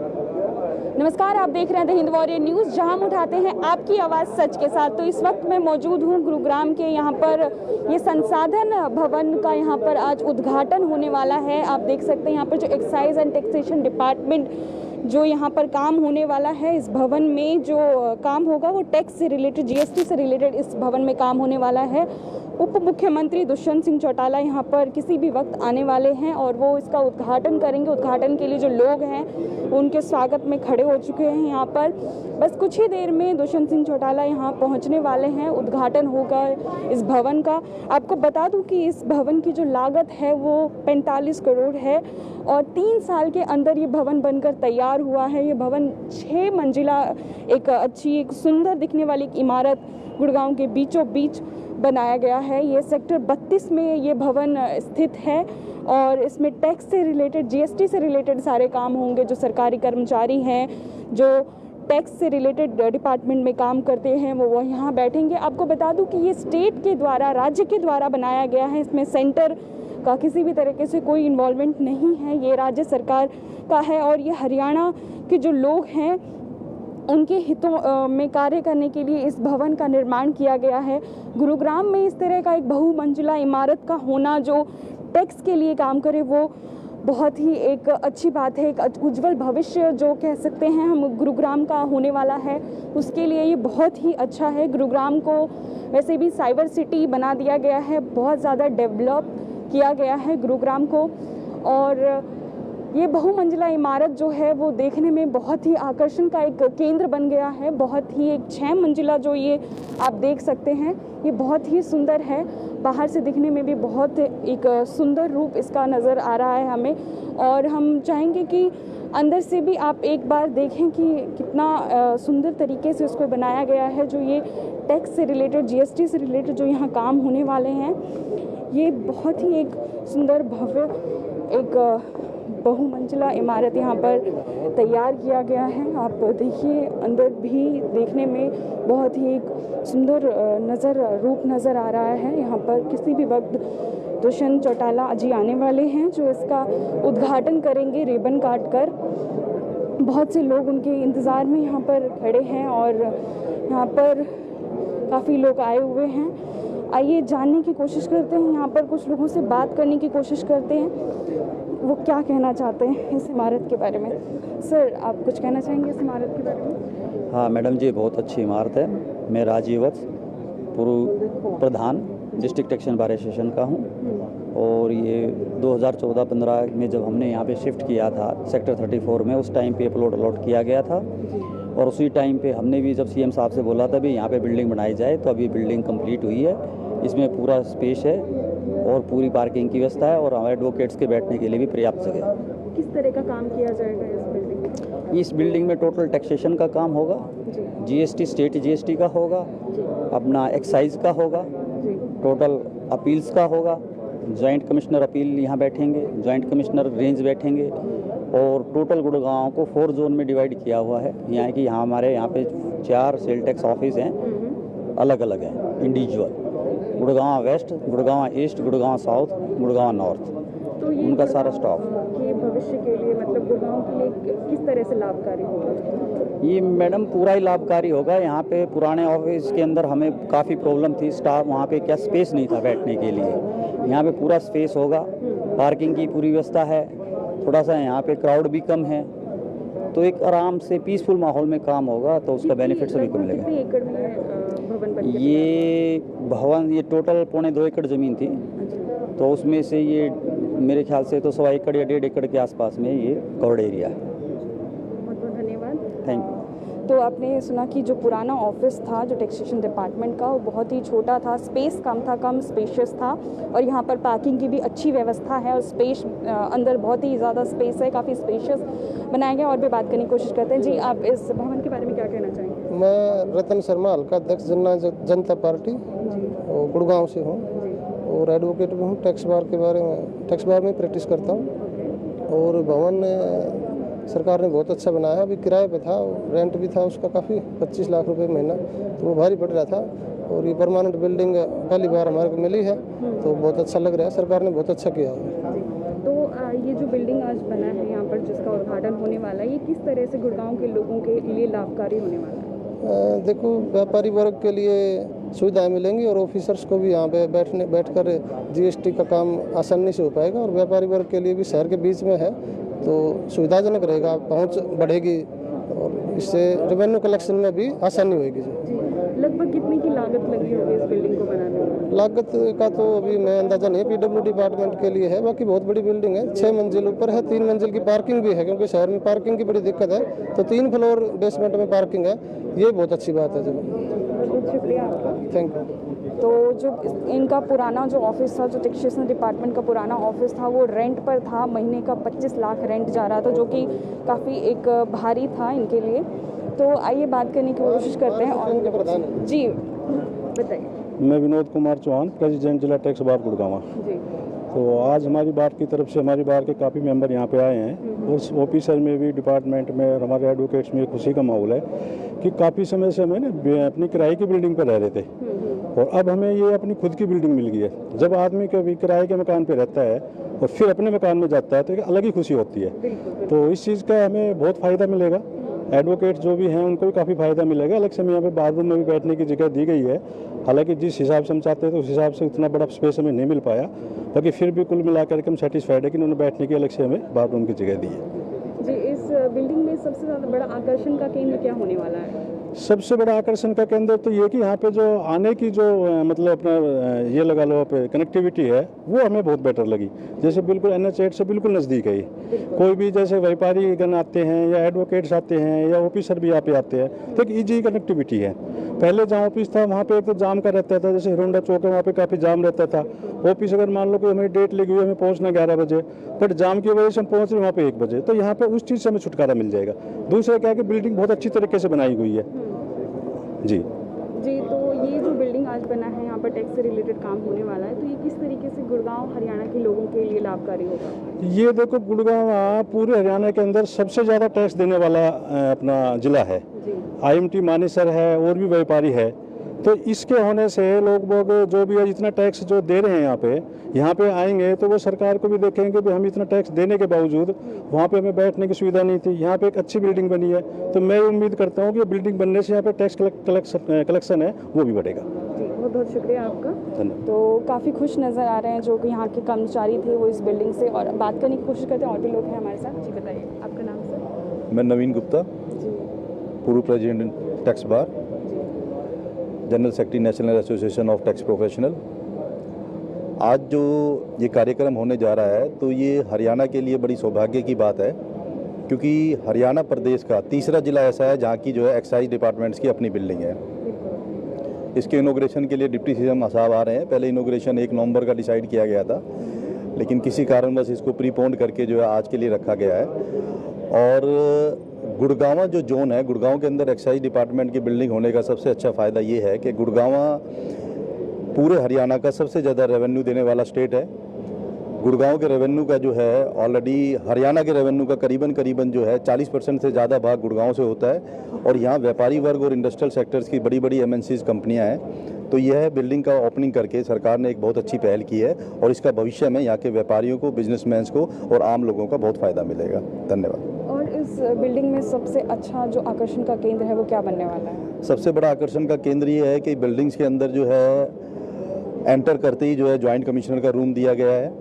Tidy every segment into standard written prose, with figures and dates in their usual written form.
नमस्कार, आप देख रहे हैं द हिंद वॉरियर न्यूज़, जहां हम उठाते हैं आपकी आवाज़ सच के साथ। तो इस वक्त मैं मौजूद हूं गुरुग्राम के यहाँ पर ये संसाधन भवन का यहाँ पर आज उद्घाटन होने वाला है। आप देख सकते हैं यहाँ पर जो एक्साइज एंड टैक्सेशन डिपार्टमेंट जो यहाँ पर काम होने वाला है, इस भवन में जो काम होगा वो टैक्स से रिलेटेड, जीएसटी से रिलेटेड इस भवन में काम होने वाला है। उप मुख्यमंत्री दुष्यंत सिंह चौटाला यहाँ पर किसी भी वक्त आने वाले हैं और वो इसका उद्घाटन करेंगे। उद्घाटन के लिए जो लोग हैं उनके स्वागत में खड़े हो चुके हैं यहाँ पर। बस कुछ ही देर में दुष्यंत सिंह चौटाला यहाँ पहुँचने वाले हैं। उद्घाटन होगा इस भवन का। आपको बता दूं कि इस भवन की जो लागत है वो 45 करोड़ है और 3 साल के अंदर ये भवन बनकर तैयार हुआ है। ये भवन 6 मंजिला एक अच्छी, एक सुंदर दिखने वाली एक इमारत गुड़गांव के बीचों बीच बनाया गया है। ये सेक्टर 32 में ये भवन स्थित है और इसमें टैक्स से रिलेटेड, जीएसटी से रिलेटेड सारे काम होंगे। जो सरकारी कर्मचारी हैं, जो टैक्स से रिलेटेड डिपार्टमेंट में काम करते हैं, वो यहाँ बैठेंगे। आपको बता दूं कि ये स्टेट के द्वारा, राज्य के द्वारा बनाया गया है। इसमें सेंटर का किसी भी तरीके से कोई इन्वॉल्वमेंट नहीं है। ये राज्य सरकार का है और ये हरियाणा के जो लोग हैं उनके हितों में कार्य करने के लिए इस भवन का निर्माण किया गया है। गुरुग्राम में इस तरह का एक बहुमंजिला इमारत का होना जो टैक्स के लिए काम करे, वो बहुत ही एक अच्छी बात है। एक उज्जवल भविष्य जो कह सकते हैं हम गुरुग्राम का होने वाला है, उसके लिए ये बहुत ही अच्छा है। गुरुग्राम को वैसे भी साइबर सिटी बना दिया गया है, बहुत ज़्यादा डेवलप किया गया है गुरुग्राम को। और ये बहुमंजिला इमारत जो है वो देखने में बहुत ही आकर्षण का एक केंद्र बन गया है। बहुत ही एक 6 मंजिला जो ये आप देख सकते हैं, ये बहुत ही सुंदर है। बाहर से दिखने में भी बहुत एक सुंदर रूप इसका नज़र आ रहा है हमें। और हम चाहेंगे कि अंदर से भी आप एक बार देखें कि कितना सुंदर तरीके से उसको बनाया गया है। जो ये टैक्स से रिलेटेड, जीएसटी से रिलेटेड जो यहाँ काम होने वाले हैं, ये बहुत ही एक सुंदर भव्य एक बहुमंजिला इमारत यहाँ पर तैयार किया गया है। आप देखिए, अंदर भी देखने में बहुत ही एक सुंदर रूप नज़र आ रहा है। यहाँ पर किसी भी वक्त दुष्यंत चौटाला जी आने वाले हैं जो इसका उद्घाटन करेंगे रिबन काट कर। बहुत से लोग उनके इंतज़ार में यहाँ पर खड़े हैं और यहाँ पर काफ़ी लोग आए हुए हैं। आइए जानने की कोशिश करते हैं, यहाँ पर कुछ लोगों से बात करने की कोशिश करते हैं, वो क्या कहना चाहते हैं इस इमारत के बारे में। सर, आप कुछ कहना चाहेंगे इस इमारत के बारे में? हाँ मैडम जी, बहुत अच्छी इमारत है। मैं राजीव वत्स, पूर्व प्रधान डिस्ट्रिक्ट टैक्सेशन बार एसोसिएशन का हूँ और ये 2014-15 में जब हमने यहाँ पे शिफ्ट किया था सेक्टर 34 में, उस टाइम पे प्लॉट अलॉट किया गया था और उसी टाइम पे हमने भी जब सीएम साहब से बोला था भी यहाँ पे बिल्डिंग बनाई जाए, तो अभी बिल्डिंग कंप्लीट हुई है। इसमें पूरा स्पेस है और पूरी पार्किंग की व्यवस्था है और हमारे एडवोकेट्स के बैठने के लिए भी पर्याप्त जगह है। किस तरह का काम किया जाएगा इस बिल्डिंग में? इस बिल्डिंग में टोटल टैक्सेशन का काम होगा, जीएसटी स्टेट जीएसटी का होगा, अपना एक्साइज का होगा, टोटल अपील्स का होगा। जॉइंट कमिश्नर अपील यहाँ बैठेंगे, जॉइंट कमिश्नर रेंज बैठेंगे और टोटल गुड़गांव को 4 जोन में डिवाइड किया हुआ है। यहाँ की हमारे यहाँ पे 4 सेल टैक्स ऑफिस हैं, अलग अलग हैं individual. Gurgaon west, Gurgaon east, Gurgaon south, Gurgaon north, तो उनका सारा स्टॉक ये भविष्य के लिए, मतलब गुड़गांव के लिए किस तरह से लाभकारी होगा? ये मैडम पूरा ही लाभकारी होगा। यहाँ पे पुराने ऑफिस के अंदर हमें काफ़ी प्रॉब्लम थी, स्टाफ वहाँ पे क्या स्पेस नहीं था बैठने के लिए। यहाँ पे पूरा स्पेस होगा, पार्किंग की पूरी व्यवस्था है, थोड़ा सा यहाँ पे क्राउड भी कम है, तो एक आराम से पीसफुल माहौल में काम होगा, तो उसका बेनिफिट सभी को मिलेगा। कितने एकड़ में भवन बन गया? ये भवन ये टोटल 2.25 एकड़ ज़मीन थी, तो उसमें से ये मेरे ख्याल से तो 1.25 एकड़ या 1.5 एकड़ के आसपास में ये कवर्ड एरिया है। बहुत बहुत धन्यवाद। Thank you. तो आपने सुना कि जो पुराना ऑफिस था जो टैक्सेशन डिपार्टमेंट का, वो बहुत ही छोटा था, स्पेस कम था, कम स्पेशियस था और यहाँ पर पार्किंग की भी अच्छी व्यवस्था है और स्पेस अंदर बहुत ही ज़्यादा स्पेस है, काफ़ी स्पेशियस बनाया गया। और भी बात करने की कोशिश करते हैं। जी, आप इस भवन के बारे में क्या कहना चाहेंगे? मैं रतन शर्मा, हल्का अध्यक्ष जनता पार्टी और गुड़गांव से हूँ और एडवोकेट भी हूँ। टैक्स बार में प्रैक्टिस करता हूँ और भवन सरकार ने बहुत अच्छा बनाया। अभी किराए पे था, रेंट भी था उसका काफ़ी 25 लाख रुपए महीना, तो वो भारी पड़ रहा था और ये परमानेंट बिल्डिंग पहली बार हमारे को मिली है, तो बहुत अच्छा लग रहा है। सरकार ने बहुत अच्छा किया है। तो ये जो बिल्डिंग आज बना है यहाँ पर, जिसका उद्घाटन होने वाला है, ये किस तरह से गुड़गांव के लोगों के लिए लाभकारी होने वाला है? देखो, व्यापारी वर्ग के लिए सुविधाएं मिलेंगी और ऑफिसर्स को भी यहाँ पे बैठकर जीएसटी का काम आसानी से हो पाएगा, और व्यापारी वर्ग के लिए भी शहर के बीच में है तो सुविधाजनक रहेगा, पहुँच बढ़ेगी और इससे रेवेन्यू कलेक्शन में भी आसानी होगी। लगभग कितने की लागत लगी होगी इस बिल्डिंग को बनाने में? लागत का तो अभी मैं अंदाजा नहीं, पीडब्ल्यू डिपार्टमेंट के लिए है, बाकी बहुत बड़ी बिल्डिंग है, 6 मंजिल ऊपर है, 3 मंजिल की पार्किंग भी है, क्योंकि शहर में पार्किंग की बड़ी दिक्कत है, तो 3 फ्लोर बेसमेंट में पार्किंग है, ये बहुत अच्छी बात है। बहुत शुक्रिया आपका, थैंक यू। तो जो इनका पुराना जो ऑफिस था, जो टैक्सेशन डिपार्टमेंट का पुराना ऑफिस था, वो रेंट पर था, महीने का 25 लाख रेंट जा रहा था, जो कि काफ़ी एक भारी था इनके लिए। तो आइए बात करने की कोशिश करते हैं। और जी बताइए। मैं विनोद कुमार चौहान, प्रेसिडेंट जिला टैक्स बार गुड़गांव। जी, तो आज हमारी बार की तरफ से हमारी बार के काफ़ी मेंबर यहाँ पे आए हैं, उस ऑफिसर में भी, डिपार्टमेंट में, और हमारे एडवोकेट्स में खुशी का माहौल है कि काफ़ी समय से हमें ना अपनी किराए की बिल्डिंग पर रह रहे थे और अब हमें ये अपनी खुद की बिल्डिंग मिल गई है। जब आदमी कभी किराए के मकान पे रहता है और फिर अपने मकान में जाता है तो एक अलग ही खुशी होती है। तो इस चीज़ का हमें बहुत फ़ायदा मिलेगा, एडवोकेट जो भी हैं उनको भी काफ़ी फ़ायदा मिलेगा। अलग से यहाँ पे बाथरूम में भी बैठने की जगह दी गई है, हालांकि जिस हिसाब से हम चाहते थे उस हिसाब से उतना बड़ा स्पेस हमें नहीं मिल पाया, बाकी फिर भी कुल मिलाकर के हम सेटिस्फाइड है कि उन्होंने बैठने की अलग से हमें बाथरूम की जगह दी है। जी, इस बिल्डिंग में सबसे ज़्यादा बड़ा आकर्षण का केंद्र क्या होने वाला है? सबसे बड़ा आकर्षण का केंद्र तो ये कि यहाँ पे जो आने की जो मतलब अपना ये लगा लो आप कनेक्टिविटी है वो हमें बहुत बेटर लगी। जैसे बिल्कुल NH8 से बिल्कुल नज़दीक है ये, कोई भी जैसे व्यापारी गण आते हैं या एडवोकेट्स आते हैं या ऑफिसर भी यहाँ पे आते हैं तो एक ईजी कनेक्टिविटी है। पहले जहाँ ऑफिस था वहाँ पे एक तो जाम का रहता था, जैसे हिरोंडा चौक है वहाँ पे काफ़ी जाम रहता था। ऑफिस अगर मान लो कि हमें डेट लगी हुई, हमें पहुँचना 11 बजे, बट जाम की वजह से हम पहुँच रहे वहाँ पे 1 बजे, तो यहाँ पे उस चीज़ से हमें छुटकारा मिल जाएगा। दूसरा क्या है कि बिल्डिंग बहुत अच्छी तरीके से बनाई हुई है। जी जी, तो ये जो बिल्डिंग आज बना है, यहाँ पर टैक्स से रिलेटेड काम होने वाला है, तो ये किस तरीके से गुड़गांव हरियाणा के लोगों के लिए लाभकारी होगा? ये देखो, गुड़गांव पूरे हरियाणा के अंदर सबसे ज़्यादा टैक्स देने वाला अपना ज़िला है। IMT मानेसर है और भी व्यापारी है, तो इसके होने से लोग जो भी है इतना टैक्स जो दे रहे हैं यहाँ पे आएंगे तो वो सरकार को भी देखेंगे कि हम इतना टैक्स देने के बावजूद वहाँ पे हमें बैठने की सुविधा नहीं थी, यहाँ पे एक अच्छी बिल्डिंग बनी है, तो मैं उम्मीद करता हूँ कि बिल्डिंग बनने से यहाँ पे टैक्स कलेक्शन है वो भी बढ़ेगा। बहुत बहुत शुक्रिया आपका। धन्यवाद। तो काफ़ी खुश नज़र आ रहे हैं जो कि यहाँ के कर्मचारी थे वो इस बिल्डिंग से, और बात करने की कोशिश करते हैं और भी लोग हैं हमारे साथ। जी बताइए आपका नाम सर? मैं नवीन गुप्ता, जी पूर्व president tax bar, general secretary national association of tax professional. आज जो ये कार्यक्रम होने जा रहा है तो ये हरियाणा के लिए बड़ी सौभाग्य की बात है, क्योंकि हरियाणा प्रदेश का तीसरा जिला ऐसा है जहाँ की जो है एक्साइज डिपार्टमेंट्स की अपनी बिल्डिंग है। इसके इनोग्रेशन के लिए डिप्टी सीएम साहब आ रहे हैं। पहले इनोग्रेशन 1 नवंबर का डिसाइड किया गया था, लेकिन किसी कारणवश इसको प्रीपोन्ड करके जो है आज के लिए रखा गया है। और गुड़गांव जो जोन है, गुड़गांव के अंदर एक्साइज डिपार्टमेंट की बिल्डिंग होने का सबसे अच्छा फ़ायदा ये है कि गुड़गांव पूरे हरियाणा का सबसे ज़्यादा रेवेन्यू देने वाला स्टेट है। गुड़गांव के रेवेन्यू का जो है ऑलरेडी हरियाणा के रेवेन्यू का करीबन जो है 40% से ज़्यादा भाग गुड़गांव से होता है, और यहाँ व्यापारी वर्ग और इंडस्ट्रियल सेक्टर्स की बड़ी बड़ी MNCs कंपनियाँ हैं। तो यह बिल्डिंग का ओपनिंग करके सरकार ने एक बहुत अच्छी पहल की है, और इसका भविष्य में यहाँ के व्यापारियों को, बिजनेसमैन्स को और आम लोगों का बहुत फ़ायदा मिलेगा। धन्यवाद। और इस बिल्डिंग में सबसे अच्छा जो आकर्षण का केंद्र है वो क्या बनने वाला है? सबसे बड़ा आकर्षण का केंद्र ये है कि बिल्डिंग्स के अंदर जो है एंटर करते ही जो है जॉइंट कमिश्नर का रूम दिया गया है,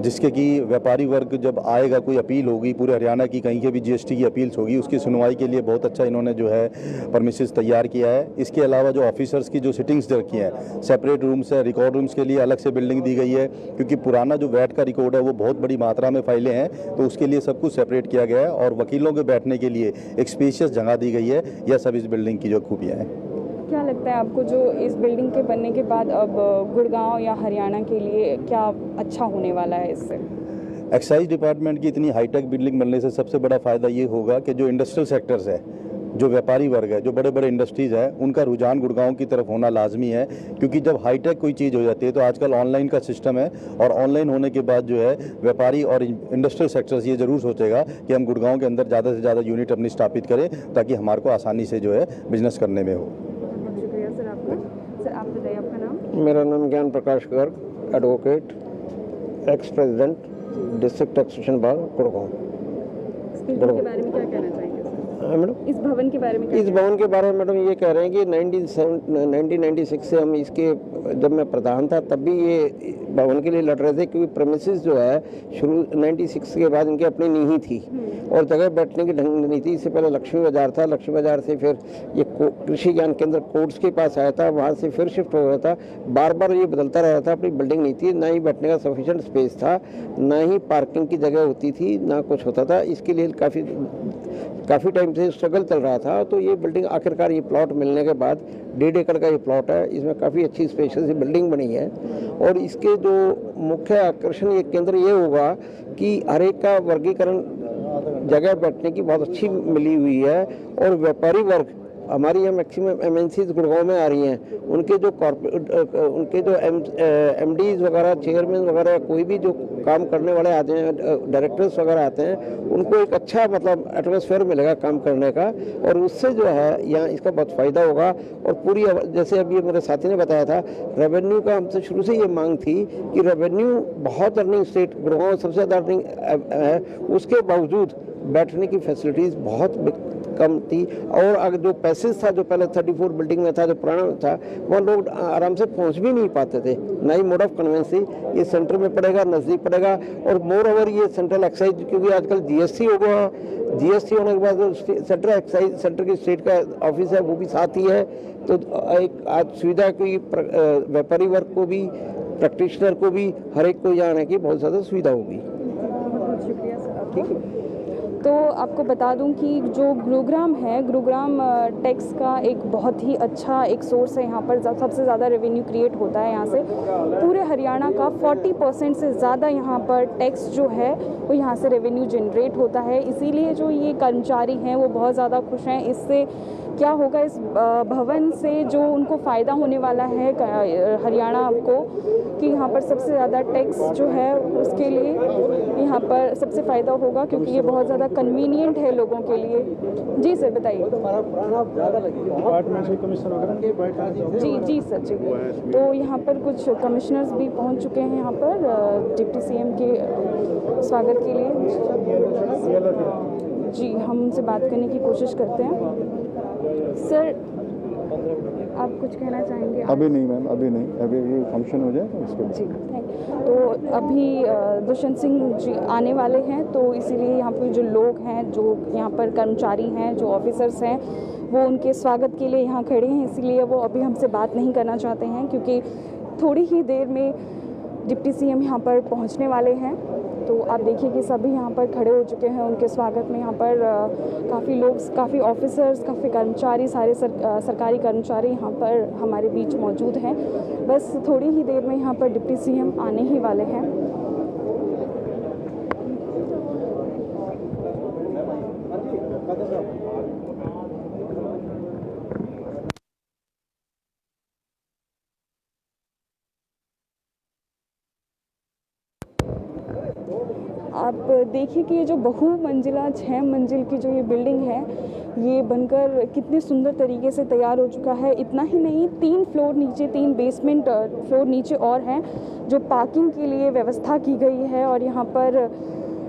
जिसके कि व्यापारी वर्ग जब आएगा, कोई अपील होगी पूरे हरियाणा की, कहीं के भी GST की अपील्स होगी, उसकी सुनवाई के लिए बहुत अच्छा इन्होंने जो है परमिसेस तैयार किया है। इसके अलावा जो ऑफिसर्स की जो सिटिंग्स रखी हैं, सेपरेट रूम्स है, रिकॉर्ड रूम्स के लिए अलग से बिल्डिंग दी गई है, क्योंकि पुराना जो वैट का रिकॉर्ड है वो बहुत बड़ी मात्रा में फाइलें हैं, तो उसके लिए सब कुछ सेपरेट किया गया है। और वकीलों के बैठने के लिए एक स्पेशियस जगह दी गई है। यह सब इस बिल्डिंग की जो खूबियाँ हैं। क्या लगता है आपको जो इस बिल्डिंग के बनने के बाद अब गुड़गांव या हरियाणा के लिए क्या अच्छा होने वाला है इससे? एक्साइज डिपार्टमेंट की इतनी हाईटेक बिल्डिंग बनने से सबसे बड़ा फ़ायदा ये होगा कि जो इंडस्ट्रियल सेक्टर्स है, जो व्यापारी वर्ग है, जो बड़े बड़े इंडस्ट्रीज़ है, उनका रुझान गुड़गांव की तरफ होना लाजमी है। क्योंकि जब हाईटेक कोई चीज़ हो जाती है तो आजकल ऑनलाइन का सिस्टम है, और ऑनलाइन होने के बाद जो है व्यापारी और इंडस्ट्रियल सेक्टर्स ये ज़रूर सोचेगा कि हम गुड़गांव के अंदर ज़्यादा से ज़्यादा यूनिट अपनी स्थापित करें, ताकि हमारे को आसानी से जो है बिजनेस करने में हो। शुक्रिया सर आपका। सर आप बताइए आपका नाम? मेरा नाम Gyan Prakash Garg, advocate, ex president district taxation bar Gurgaon. Building के बारे में क्या कहना चाहेंगे सर? हाँ मैडम, इस भवन के बारे में क्या इस भवन के बारे में मैडम ये कह रहे हैं कि 1996 से हम इसके, जब मैं प्रधान था तब भी ये भवन के लिए लड़ रहे थे, क्योंकि प्रेमिसेस जो है शुरू 96 के बाद इनकी अपनी नहीं थी और जगह बैठने की ढंग नहीं थी। इससे पहले लक्ष्मी बाजार था, लक्ष्मी बाजार से फिर ये कृषि ज्ञान केंद्र कोर्ट्स के पास आया था, वहाँ से फिर शिफ्ट हो गया था, बार बार ये बदलता रहा था। अपनी बिल्डिंग नहीं थी, ना ही बैठने का सफिशिएंट स्पेस था, ना ही पार्किंग की जगह होती थी, ना कुछ होता था। इसके लिए काफ़ी टाइम से स्ट्रगल चल रहा था। तो ये बिल्डिंग आखिरकार ये प्लॉट मिलने के बाद 1.5 एकड़ का ये प्लॉट है, इसमें काफ़ी अच्छी स्पेशियस बिल्डिंग बनी है। और इसके जो मुख्य आकर्षण ये केंद्र ये होगा कि हर एक का वर्गीकरण जगह बैठने की बहुत अच्छी मिली हुई है। और व्यापारी वर्ग हमारी यहाँ मैक्सिमम MNCs गुड़गांव में आ रही हैं, उनके जो MDs वगैरह, चेयरमैन वगैरह, कोई भी जो काम करने वाले आते हैं, डायरेक्टर्स वगैरह आते हैं, उनको एक अच्छा मतलब एटमॉस्फेयर मिलेगा काम करने का। और उससे जो है यहाँ इसका बहुत फ़ायदा होगा। और पूरी, जैसे अभी मेरे साथी ने बताया था, रेवेन्यू का हमसे शुरू से ये मांग थी कि रेवेन्यू बहुत अर्निंग स्टेट, गुड़गांव सबसे ज़्यादा अर्निंग है, उसके बावजूद बैठने की फैसिलिटीज़ बहुत कम थी। और अगर जो पैसेज था, जो पहले 34 बिल्डिंग में था, जो पुराना था, वहाँ लोग आराम से पहुँच भी नहीं पाते थे, ना ही मोड ऑफ कन्वेंस थी। ये सेंटर में पड़ेगा, नज़दीक पड़ेगा। और मोर ओवर ये सेंट्रल एक्साइज, क्योंकि आजकल GST हो गया, GST होने के बाद जो सेंट्रल एक्साइज सेंटर की स्टेट का ऑफिस है वो भी साथ ही है। तो एक आज सुविधा की व्यापारी वर्ग को भी, प्रैक्टिशनर को भी, हर एक को यहाँ आने की बहुत ज़्यादा सुविधा होगी। बहुत शुक्रिया सर आपका। तो आपको बता दूं कि जो गुरुग्राम है, गुरुग्राम टैक्स का एक बहुत ही अच्छा एक सोर्स है। यहाँ पर सबसे ज़्यादा रेवेन्यू क्रिएट होता है यहाँ से। पूरे हरियाणा का 40% से ज़्यादा यहाँ पर टैक्स जो है वो यहाँ से रेवेन्यू जनरेट होता है। इसीलिए जो ये कर्मचारी हैं वो बहुत ज़्यादा खुश हैं। इससे क्या होगा, इस भवन से जो उनको फ़ायदा होने वाला है हरियाणा को, कि यहाँ पर सबसे ज़्यादा टैक्स जो है उसके लिए यहाँ पर सबसे फ़ायदा होगा, क्योंकि ये बहुत ज़्यादा कन्वीनियंट है लोगों के लिए। जी सर बताइए। जी सर जी। तो यहाँ पर कुछ कमिश्नर्स भी पहुँच चुके हैं यहाँ पर डिप्टी CM के स्वागत के लिए। जी, हम उनसे बात करने की कोशिश करते हैं। सर आप कुछ कहना चाहेंगे? अभी नहीं मैम, अभी नहीं, अभी ये फंक्शन हो जाए तो उसके बाद। जी तो अभी दुष्यंत सिंह जी आने वाले हैं, तो इसीलिए यहाँ पे जो लोग हैं, जो यहाँ पर कर्मचारी हैं, जो ऑफिसर्स हैं, वो उनके स्वागत के लिए यहाँ खड़े हैं। इसीलिए वो अभी हमसे बात नहीं करना चाहते हैं, क्योंकि थोड़ी ही देर में डिप्टी CM यहाँ पर पहुँचने वाले हैं। तो आप देखिए कि सभी यहाँ पर खड़े हो चुके हैं उनके स्वागत में। यहाँ पर काफ़ी लोग, काफ़ी ऑफिसर्स, काफ़ी कर्मचारी, सारे सरकारी कर्मचारी यहाँ पर हमारे बीच मौजूद हैं। बस थोड़ी ही देर में यहाँ पर डिप्टी CM आने ही वाले हैं। आप देखिए कि ये जो बहुमंजिला 6 मंजिल की जो ये बिल्डिंग है, ये बनकर कितने सुंदर तरीके से तैयार हो चुका है। इतना ही नहीं, 3 फ्लोर नीचे, 3 बेसमेंट फ्लोर नीचे और हैं, जो पार्किंग के लिए व्यवस्था की गई है। और यहाँ पर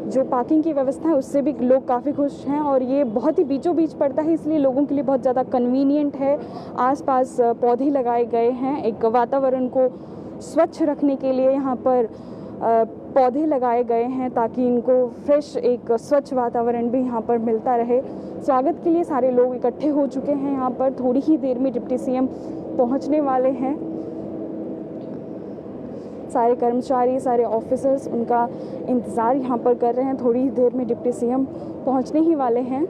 जो पार्किंग की व्यवस्था है उससे भी लोग काफ़ी खुश हैं। और ये बहुत ही बीचों बीच पड़ता है, इसलिए लोगों के लिए बहुत ज़्यादा कन्वीनियंट है। आसपास पौधे लगाए गए हैं, एक वातावरण को स्वच्छ रखने के लिए यहाँ पर पौधे लगाए गए हैं, ताकि इनको फ्रेश, एक स्वच्छ वातावरण भी यहाँ पर मिलता रहे। स्वागत के लिए सारे लोग इकट्ठे हो चुके हैं यहाँ पर। थोड़ी ही देर में डिप्टी CM पहुँचने वाले हैं। सारे कर्मचारी, सारे ऑफिसर्स उनका इंतज़ार यहाँ पर कर रहे हैं। थोड़ी ही देर में डिप्टी CM पहुँचने ही वाले हैं।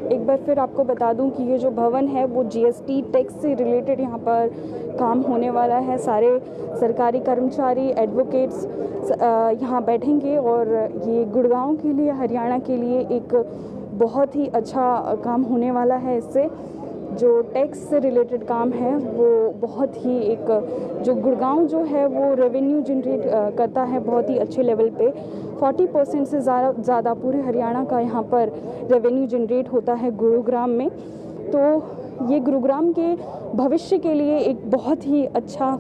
एक बार फिर आपको बता दूं कि ये जो भवन है वो GST टैक्स से रिलेटेड यहाँ पर काम होने वाला है। सारे सरकारी कर्मचारी, एडवोकेट्स यहाँ बैठेंगे और ये गुड़गांव के लिए, हरियाणा के लिए एक बहुत ही अच्छा काम होने वाला है। इससे जो टैक्स से रिलेटेड काम है वो बहुत ही एक, जो गुड़गांव जो है वो रेवेन्यू जनरेट करता है बहुत ही अच्छे लेवल पे। 40% से ज़्यादा पूरे हरियाणा का यहाँ पर रेवेन्यू जनरेट होता है गुरुग्राम में। तो ये गुरुग्राम के भविष्य के लिए एक बहुत ही अच्छा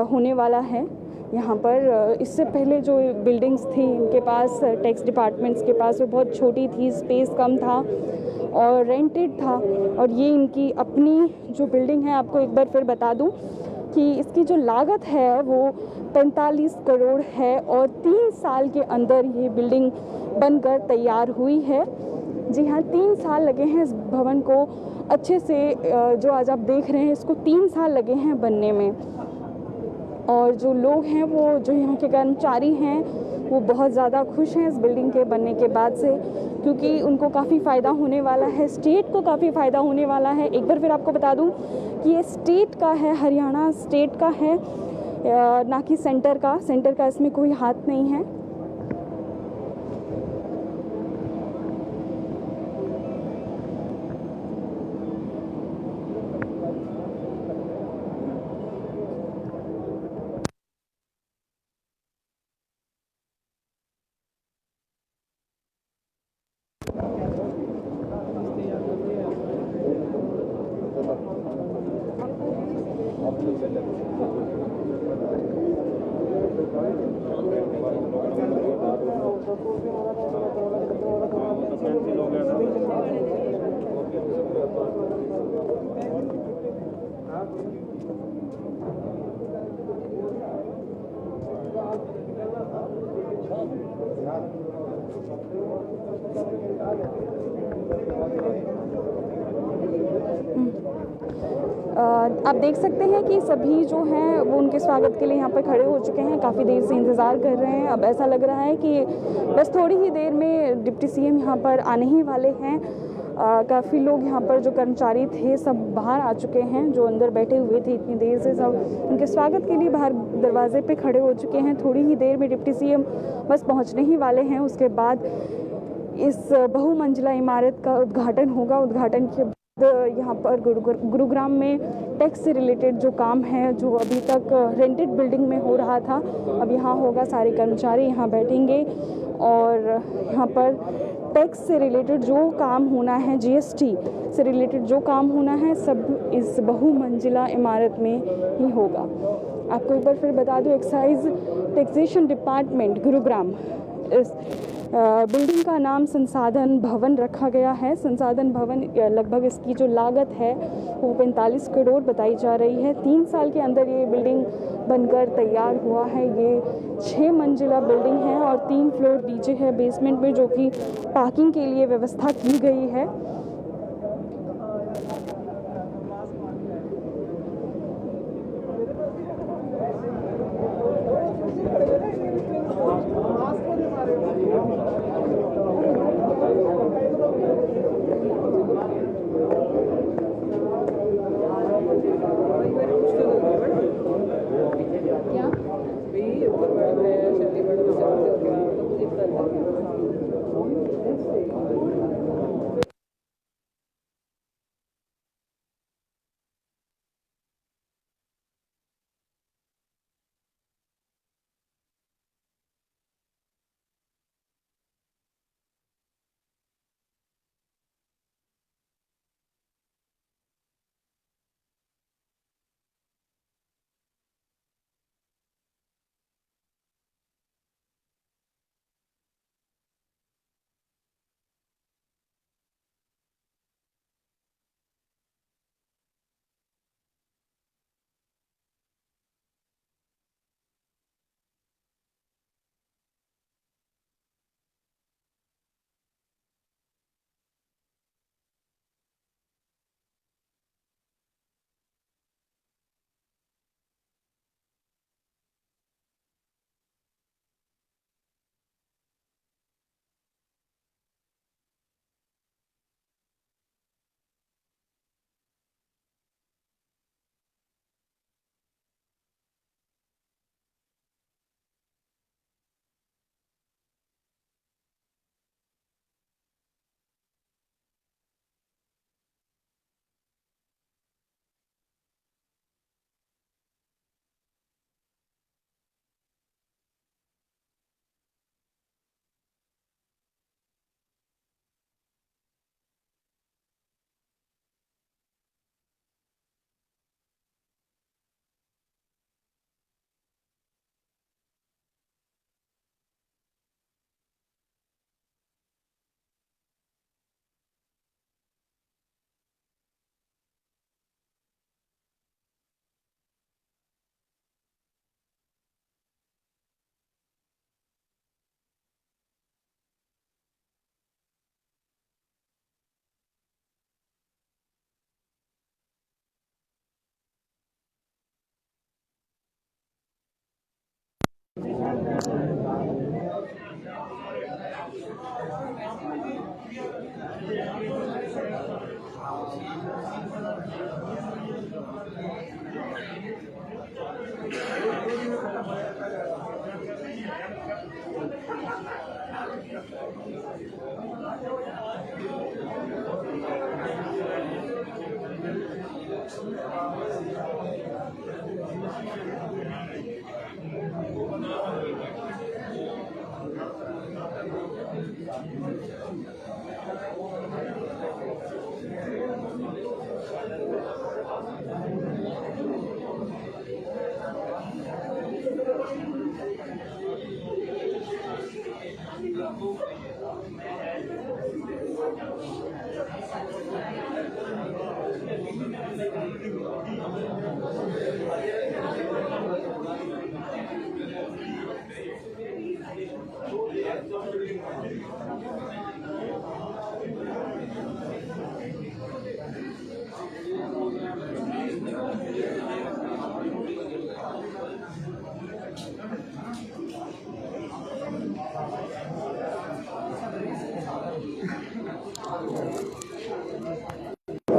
होने वाला है यहाँ पर। इससे पहले जो बिल्डिंग्स थी इनके पास, टैक्स डिपार्टमेंट्स के पास, वो बहुत छोटी थी, स्पेस कम था और रेंटेड था। और ये इनकी अपनी जो बिल्डिंग है, आपको एक बार फिर बता दूं कि इसकी जो लागत है वो 45 करोड़ है और 3 साल के अंदर ये बिल्डिंग बनकर तैयार हुई है। जी हाँ, 3 साल लगे हैं इस भवन को अच्छे से, जो आज आप देख रहे हैं इसको 3 साल लगे हैं बनने में। और जो लोग हैं, वो जो यहाँ के कर्मचारी हैं, वो बहुत ज़्यादा खुश हैं इस बिल्डिंग के बनने के बाद से, क्योंकि उनको काफ़ी फ़ायदा होने वाला है, स्टेट को काफ़ी फ़ायदा होने वाला है। एक बार फिर आपको बता दूं कि ये स्टेट का है, हरियाणा स्टेट का है, ना कि सेंटर का। सेंटर का इसमें कोई हाथ नहीं है। आप देख सकते हैं कि सभी जो हैं वो उनके स्वागत के लिए यहाँ पर खड़े हो चुके हैं, काफ़ी देर से इंतज़ार कर रहे हैं। अब ऐसा लग रहा है कि बस थोड़ी ही देर में डिप्टी सीएम यहाँ पर आने ही वाले हैं। काफ़ी लोग यहाँ पर जो कर्मचारी थे सब बाहर आ चुके हैं, जो अंदर बैठे हुए थे इतनी देर से, सब उनके स्वागत के लिए बाहर दरवाजे पे खड़े हो चुके हैं। थोड़ी ही देर में डिप्टी सीएम बस पहुँचने ही वाले हैं। उसके बाद इस बहुमंजिला इमारत का उद्घाटन होगा। उद्घाटन के यहाँ पर गुरुग्राम में टैक्स से रिलेटेड जो काम है, जो अभी तक रेंटेड बिल्डिंग में हो रहा था, अब यहाँ होगा। सारे कर्मचारी यहाँ बैठेंगे और यहाँ पर टैक्स से रिलेटेड जो काम होना है, जीएसटी से रिलेटेड जो काम होना है, सब इस बहुमंजिला इमारत में ही होगा। आपको एक बार फिर बता दूँ, एक्साइज टैक्सेशन डिपार्टमेंट गुरुग्राम, इस बिल्डिंग का नाम संसाधन भवन रखा गया है। संसाधन भवन, लगभग इसकी जो लागत है वो 45 करोड़ बताई जा रही है। 3 साल के अंदर ये बिल्डिंग बनकर तैयार हुआ है। ये 6 मंजिला बिल्डिंग है और 3 फ्लोर नीचे है बेसमेंट में, जो कि पार्किंग के लिए व्यवस्था की गई है।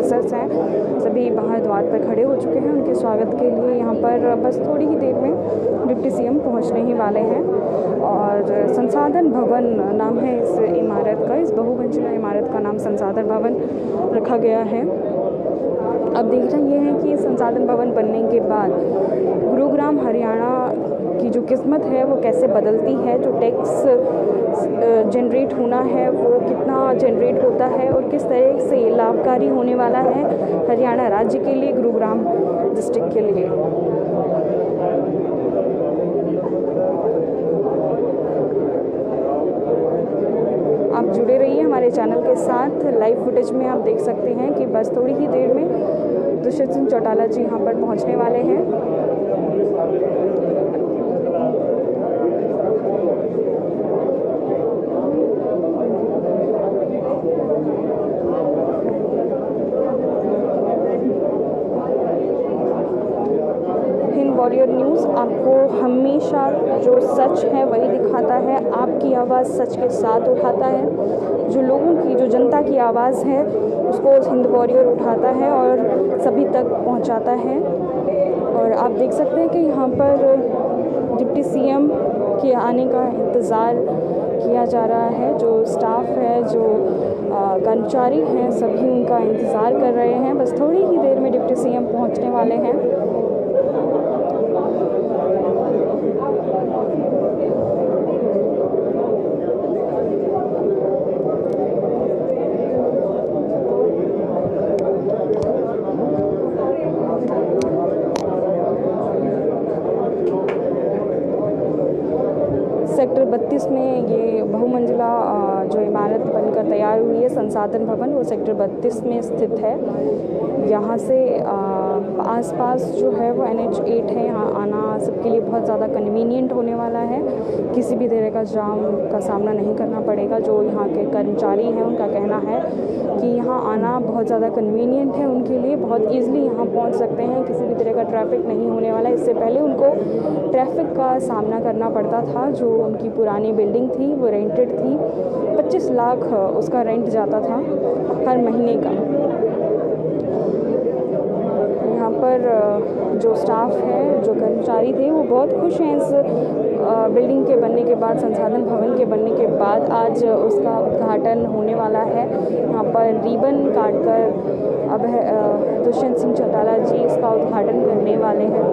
ऑफिसर्स हैं सभी बाहर द्वार पर खड़े हो चुके हैं। उनके स्वागत के लिए यहाँ पर बस थोड़ी ही देर में डिप्टी सीएम पहुँचने ही वाले हैं। और संसाधन भवन नाम है इस इमारत का, इस बहुमंजिला इमारत का नाम संसाधन भवन रखा गया है। अब देखना ये है कि संसाधन भवन बनने के बाद गुरुग्राम हरियाणा की जो किस्मत है वो कैसे बदलती है, जो टैक्स जनरेट होना है वो कितना जनरेट होता है और किस तरह से लाभकारी होने वाला है हरियाणा राज्य के लिए, गुरुग्राम डिस्ट्रिक्ट के लिए। आप जुड़े रहिए हमारे चैनल के साथ। लाइव फुटेज में आप देख सकते हैं कि बस थोड़ी ही देर में दुष्यंत सिंह चौटाला जी यहाँ पर पहुँचने वाले हैं। वॉरियर न्यूज़ आपको हमेशा जो सच है वही दिखाता है, आपकी आवाज़ सच के साथ उठाता है। जो लोगों की, जो जनता की आवाज़ है उसको हिंद वॉरियर उठाता है और सभी तक पहुंचाता है। और आप देख सकते हैं कि यहाँ पर डिप्टी सीएम के आने का इंतज़ार किया जा रहा है। जो स्टाफ है, जो कर्मचारी हैं, सभी उनका इंतज़ार कर रहे हैं। बस थोड़ी ही देर में डिप्टी सीएम पहुँचने वाले हैं। सेक्टर 32 में ये बहुमंजिला जो इमारत बनकर तैयार हुई है संसाधन भवन, वो सेक्टर 32 में स्थित है। यहाँ से आसपास जो है वो NH 8 है, यहाँ आना सबके लिए बहुत ज़्यादा कन्वीनियंट होने वाला है। किसी भी तरह का जाम का सामना नहीं करना पड़ेगा। जो यहाँ के कर्मचारी हैं उनका कहना है कि यहाँ आना बहुत ज़्यादा कन्वीनियंट है उनके लिए, बहुत ईज़िली यहाँ पहुँच सकते हैं, किसी भी तरह का ट्रैफिक नहीं होने वाला। इससे पहले उनको ट्रैफिक का सामना करना पड़ता था। जो उनकी पुरानी बिल्डिंग थी वो रेंटेड थी, 25 लाख उसका रेंट जाता था हर महीने का। यहाँ पर जो स्टाफ है, जो कर्मचारी थे वो बहुत खुश हैं इस बिल्डिंग के बनने के बाद, संसाधन भवन के बनने के बाद। आज उसका उद्घाटन होने वाला है। यहाँ पर रिबन काटकर अब दुष्यंत सिंह चौटाला जी इसका उद्घाटन करने वाले हैं।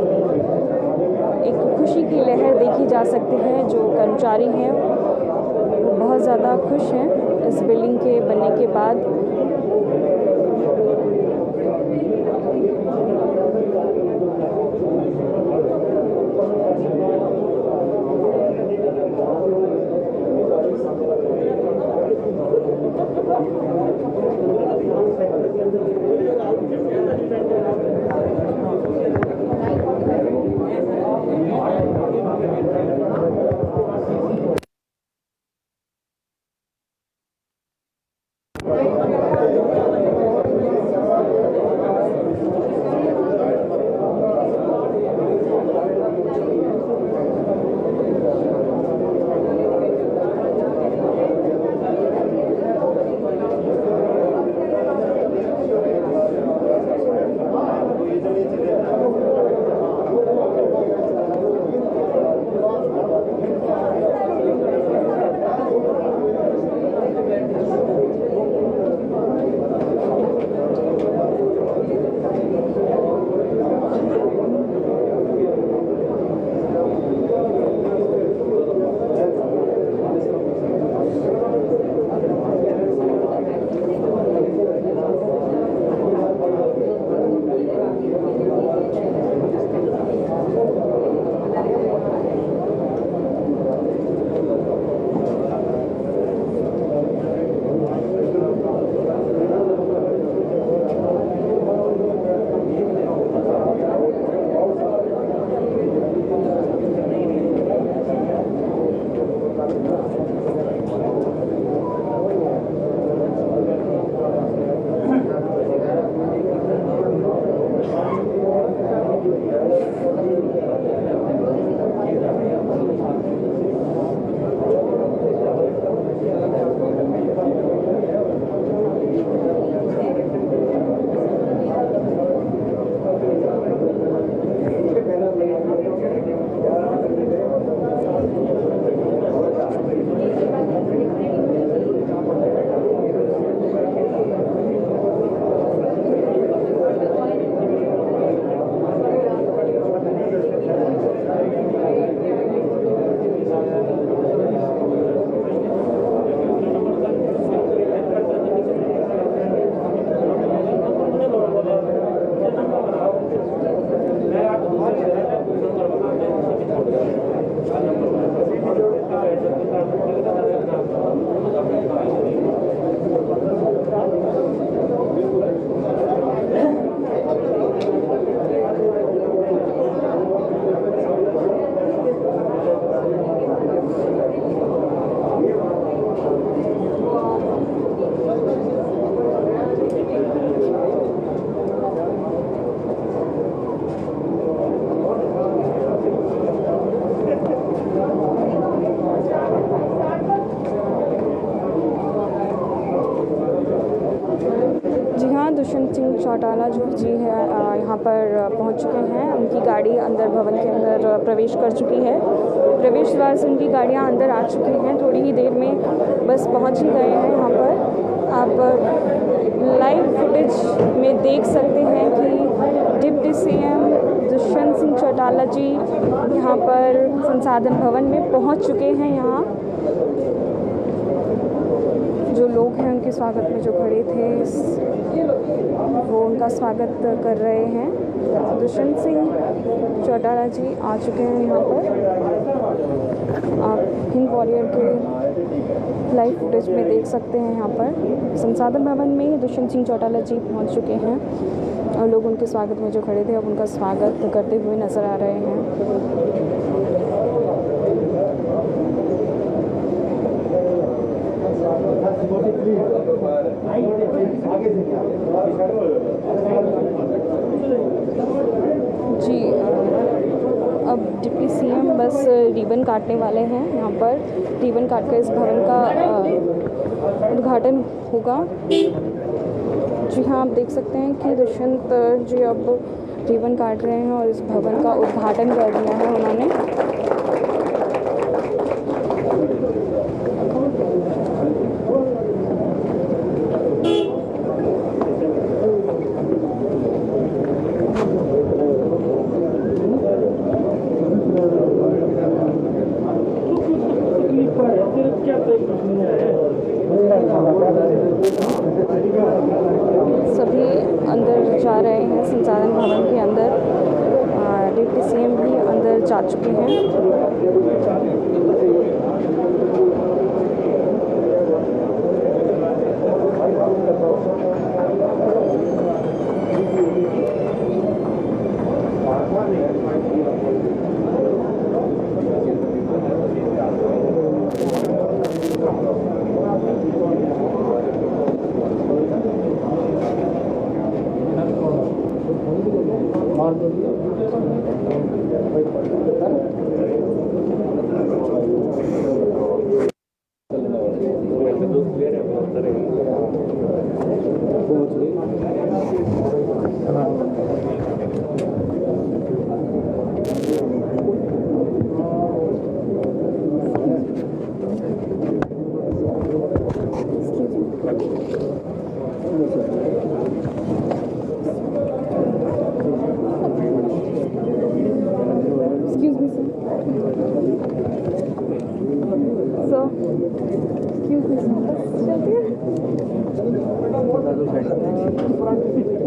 एक खुशी की लहर देखी जा सकती है। जो कर्मचारी हैं वो बहुत ज़्यादा खुश हैं इस बिल्डिंग के बनने के बाद। चौटाला जी है यहाँ पर पहुँच चुके हैं। उनकी गाड़ी अंदर भवन के अंदर प्रवेश कर चुकी है। प्रवेश द्वार से उनकी गाड़ियाँ अंदर आ चुकी हैं। थोड़ी ही देर में बस पहुँच ही गए हैं। यहाँ पर आप लाइव फुटेज में देख सकते हैं कि डिप्टी सीएम दुष्यंत सिंह चौटाला जी यहाँ पर संसाधन भवन में पहुँच चुके हैं। यहाँ जो लोग हैं उनके स्वागत में जो खड़े थे वो उनका स्वागत कर रहे हैं। दुष्यंत सिंह चौटाला जी आ चुके हैं यहाँ पर। आप हिंद वॉरियर के लाइव फुटेज में देख सकते हैं। यहाँ पर संसाधन भवन में दुष्यंत सिंह चौटाला जी पहुँच चुके हैं और लोग उनके स्वागत में जो खड़े थे अब उनका स्वागत करते हुए नज़र आ रहे हैं। जी अब डिप्टी सीएम बस रिबन काटने वाले हैं। यहाँ पर रिबन काटकर इस भवन का उद्घाटन होगा। जी हाँ, आप देख सकते हैं कि दुष्यंत जी अब रिबन काट रहे हैं और इस भवन का उद्घाटन कर दिया है उन्होंने। सभी अंदर जा रहे हैं संसाधन भवन के अंदर। डिप्टी सीएम भी अंदर जा चुके हैं।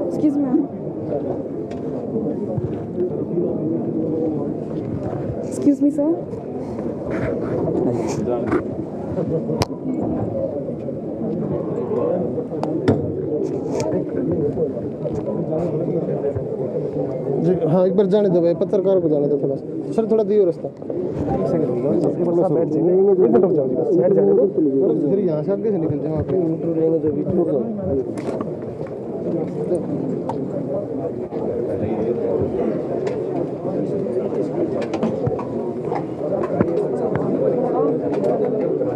Excuse me. Excuse me, sir. जी हाँ, एक बार जाने दो भाई, पत्रकार को जाने दो थोड़ा सर, थोड़ा दियो रास्ता। फिर यहाँ से आगे से निकल जाओ।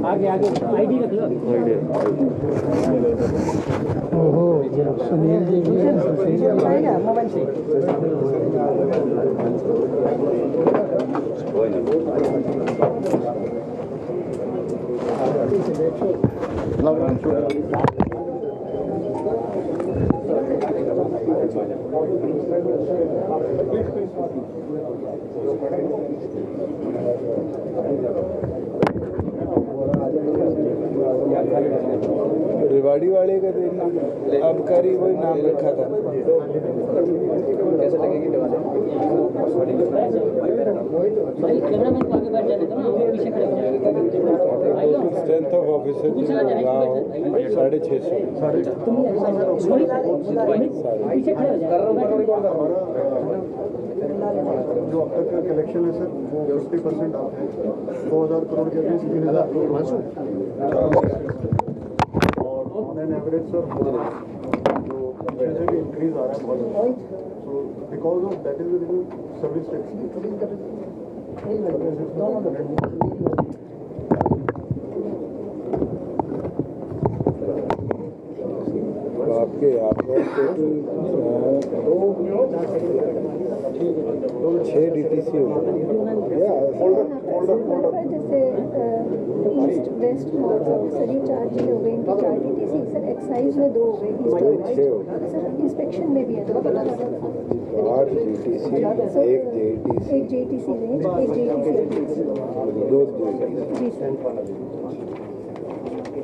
आगे आगे आईडी रख लो। ओहो, सुनील जी भी आएगा मोबाइल से। रेवाड़ी वाले का देखना आबकारी वही नाम रखा था। कैसे लगेगी कैमरामैन को आगे बैठ जाने दो ना, पीछे खड़े हो जाएंगे। Strength of officer 650। पीछे खड़े हो जाएंगे। जो अब तक का कलेक्शन है सर वो 50% आप है 2000 करोड़ के बीच 3000 करोड़ और ऑन एन एवरेज सर जो पैसे भी इंक्रीज आ रहा है बहुत। So because of that is the service tax. आपके यहाँ पर 6 DTC हो गए। जैसे east west north south sir ये 4 चीज़ें हो गई, इनकी 4 DTC, सर एक्साइज में 2 हो गई, ईस्ट और वेस्ट, सर इंस्पेक्शन में भी है 2। 8 DTC, एक JTC, एक JTC रेंज, एक JTC, 2 JTC। जी सर।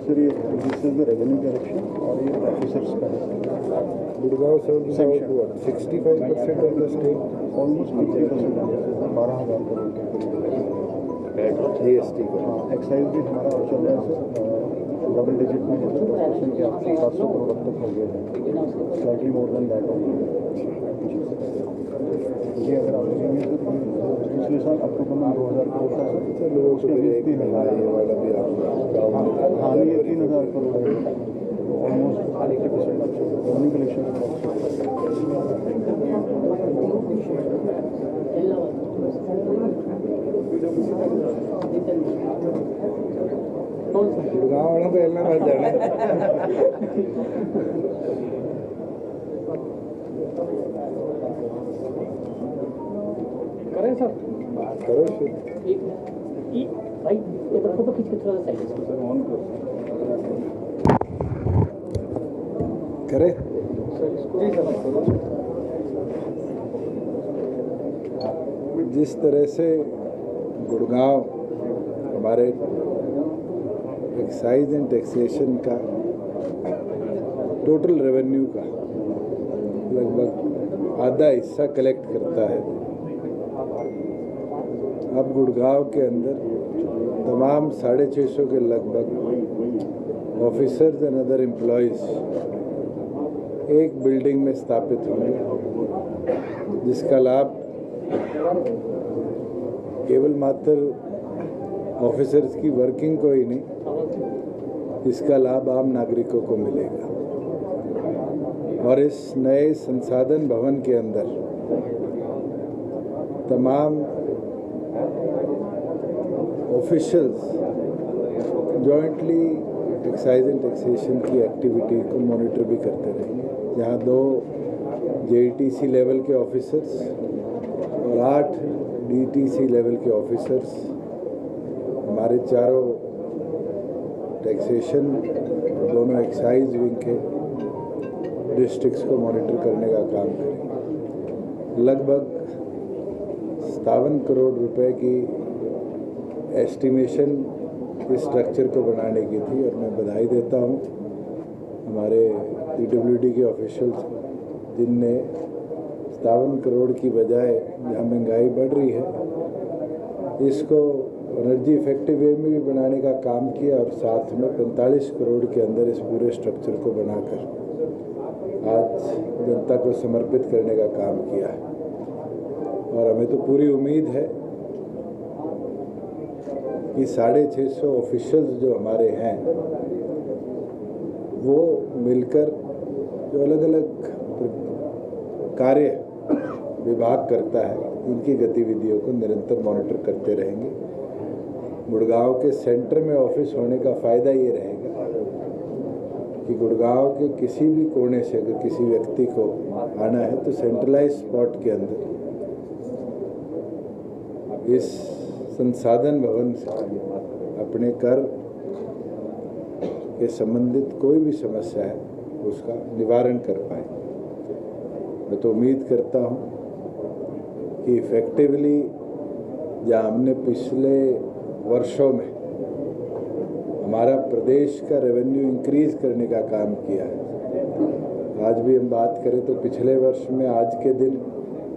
सर ये this is the revenue collection और ये ऑफिसर्स का है गुड़गांव से 65% of the state almost 50% 12,000 crore के करीब GST का। एक्साइज भी हमारा चल रहा है सर डबल डिजिट में है, 10% के 700 करोड़ अब तक हो गए हैं, स्लाइटली मोर देन दैट हो गया। ये अगर आप देखेंगे तो पिछले साल अक्टूबर में 2,000 करोड़ का तो लोगों को फिर एक महीना ये वाला भी हाँ ये 3,000 करोड़ है, ऑलमोस्ट 80% रेवेन्यू कलेक्शन गुड़गांव वालों को एलना मत जाना। करें सर करो फिर। भाई एक बार फोटो खींच के थोड़ा सा साइड से करे जिस तरह से गुड़गांव हमारे एक्साइज एंड टैक्सेशन का टोटल रेवेन्यू का लगभग आधा हिस्सा कलेक्ट करता है। अब गुड़गांव के अंदर तमाम 650 के लगभग ऑफिसर्स एंड अदर एम्प्लॉयज़ एक बिल्डिंग में स्थापित होंगे, जिसका लाभ केवल मात्र ऑफिसर्स की वर्किंग को ही नहीं, इसका लाभ आम नागरिकों को मिलेगा। और इस नए संसाधन भवन के अंदर तमाम officials jointly excise and taxation की एक्टिविटी को मॉनिटर भी करते रहेंगे, जहां 2 JTC लेवल के ऑफिसर्स और 8 DTC लेवल के ऑफिसर्स हमारे चारों टैक्सेशन दोनों एक्साइज विंग के डिस्ट्रिक्ट्स को मॉनिटर करने का काम करेंगे। लगभग 57 करोड़ रुपए की एस्टिमेशन इस स्ट्रक्चर को बनाने की थी, और मैं बधाई देता हूं हमारे PWD के ऑफिशियल्स, जिनने 57 करोड़ की बजाय जहाँ महंगाई बढ़ रही है इसको एनर्जी इफेक्टिव वे में भी बनाने का काम किया, और साथ में 45 करोड़ के अंदर इस पूरे स्ट्रक्चर को बनाकर आज जनता को समर्पित करने का काम किया है। और हमें तो पूरी उम्मीद है कि 650 ऑफिशियल्स जो हमारे हैं वो मिलकर जो अलग अलग कार्य विभाग करता है इनकी गतिविधियों को निरंतर मॉनिटर करते रहेंगे। गुड़गांव के सेंटर में ऑफिस होने का फ़ायदा ये रहेगा कि गुड़गांव के किसी भी कोने से अगर किसी व्यक्ति को आना है तो सेंट्रलाइज स्पॉट के अंदर इस संसाधन भवन से अपने कर के संबंधित कोई भी समस्या है उसका निवारण कर पाए। मैं तो उम्मीद करता हूं कि इफेक्टिवली जहाँ हमने पिछले वर्षों में हमारा प्रदेश का रेवेन्यू इंक्रीज करने का काम किया है, आज भी हम बात करें तो पिछले वर्ष में आज के दिन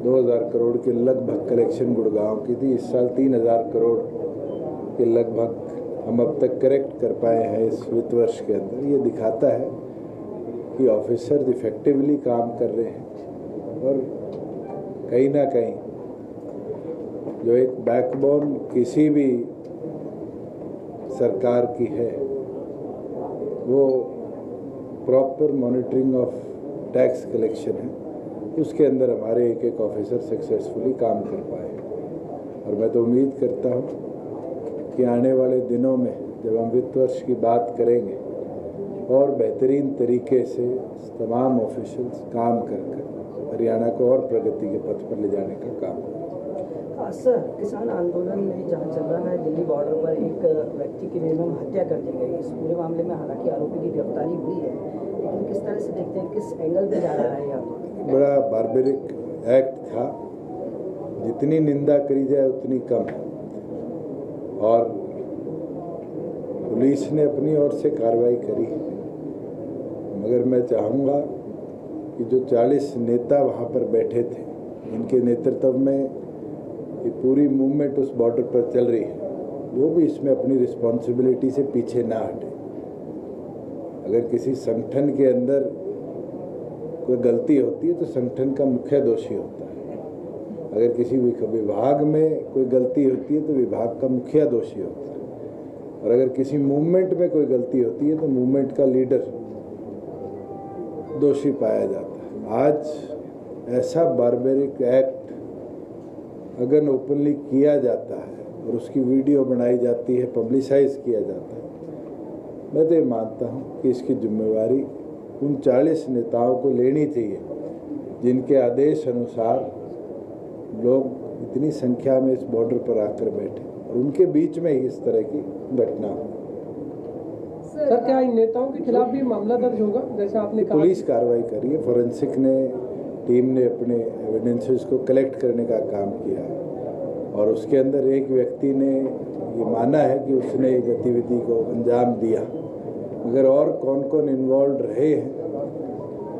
2000 करोड़ के लगभग कलेक्शन गुड़गांव की थी। इस साल 3000 करोड़ के लगभग हम अब तक करेक्ट कर पाए हैं इस वित्त वर्ष के अंदर। ये दिखाता है कि ऑफिसर्स इफेक्टिवली काम कर रहे हैं, और कहीं ना कहीं जो एक बैकबोन किसी भी सरकार की है वो proper monitoring of tax collection है, उसके अंदर हमारे एक एक ऑफिसर सक्सेसफुली काम कर पाए। और मैं तो उम्मीद करता हूँ कि आने वाले दिनों में जब हम वित्त वर्ष की बात करेंगे और बेहतरीन तरीके से तमाम ऑफिशियल्स काम कर हरियाणा को और प्रगति के पथ पर ले जाने का काम करें। सर, किसान आंदोलन में जहाँ चल रहा है, दिल्ली बॉर्डर पर एक व्यक्ति की निर्मम हत्या कर दी गई। इस पूरे मामले में हालांकि आरोपी की गिरफ्तारी हुई है, लेकिन किस तरह से देखते हैं, किस एंगल पे जा रहा है यहाँ? बड़ा बारबेरिक एक्ट था, जितनी निंदा करी जाए उतनी कम है। और पुलिस ने अपनी ओर से कार्रवाई करी, मगर मैं चाहूँगा कि जो 40 नेता वहाँ पर बैठे थे, इनके नेतृत्व में ये पूरी मूवमेंट उस बॉर्डर पर चल रही है, वो भी इसमें अपनी रिस्पॉन्सिबिलिटी से पीछे ना हटे। अगर किसी संगठन के अंदर कोई गलती होती है तो संगठन का मुख्य दोषी होता है। अगर किसी विभाग में कोई गलती होती है तो विभाग का मुखिया दोषी होता है। और अगर किसी मूवमेंट में कोई गलती होती है तो मूवमेंट का लीडर दोषी पाया जाता है। आज ऐसा बारबेरिक एक्ट अगर ओपनली किया जाता है और उसकी वीडियो बनाई जाती है, पब्लिसाइज किया जाता है, मैं तो ये मानता हूँ कि इसकी जिम्मेवारी उन 40 नेताओं को लेनी चाहिए जिनके आदेश अनुसार लोग इतनी संख्या में इस बॉर्डर पर आकर बैठे और उनके बीच में ही इस तरह की घटना हो। सर, क्या इन नेताओं के खिलाफ भी मामला दर्ज होगा, जैसे आपने कहा? पुलिस कार्रवाई करी है, फोरेंसिक टीम ने अपने एविडेंसेस को कलेक्ट करने का काम किया और उसके अंदर एक व्यक्ति ने ये माना है कि उसने गतिविधि को अंजाम दिया, मगर और कौन कौन इन्वॉल्व रहे हैं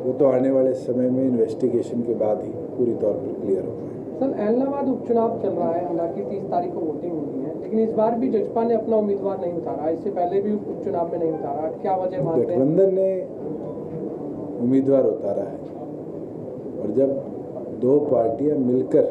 वो तो आने वाले समय में इन्वेस्टिगेशन के बाद ही पूरी तौर पर क्लियर होगा। सर, एलनाबाद उपचुनाव चल रहा है, हालांकि 30 तारीख को वोटिंग होनी है, लेकिन इस बार भी जजपा ने अपना उम्मीदवार नहीं उतारा, इससे पहले भी उपचुनाव में नहीं उतारा, क्या वजह मानते हैं? गठबंधन ने उम्मीदवार उतारा है और जब दो पार्टियां मिलकर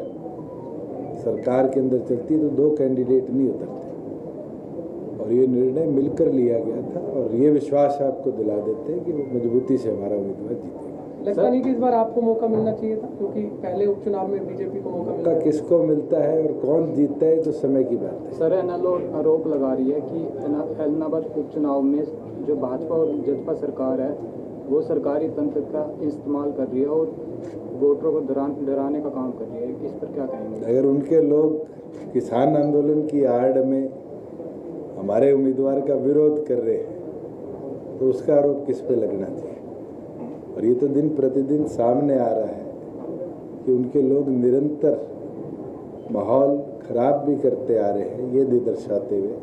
सरकार के अंदर चलती है तो दो कैंडिडेट नहीं उतरते और ये निर्णय मिलकर लिया गया था और ये विश्वास आपको दिला देते हैं कि वो मजबूती से हमारा उम्मीदवार जीतेगा। लगता नहीं कि इस बार आपको मौका मिलना चाहिए था, क्योंकि पहले उपचुनाव में बीजेपी को मौका मिला। किसको मिलता है और कौन जीतता है तो समय की बात है। सर, एनएलओ आरोप लगा रही है कि एलनाबाद उपचुनाव में जो भाजपा और जजपा सरकार है वो सरकारी तंत्र का इस्तेमाल कर रही है और वोटरों को डराने का काम कर रही है, इस पर क्या कहेंगे? अगर उनके लोग किसान आंदोलन की आड़ में हमारे उम्मीदवार का विरोध कर रहे हैं तो उसका आरोप किस पे लगना चाहिए? और ये तो दिन प्रतिदिन सामने आ रहा है कि उनके लोग निरंतर माहौल खराब भी करते आ रहे हैं, ये भी दर्शाते हुए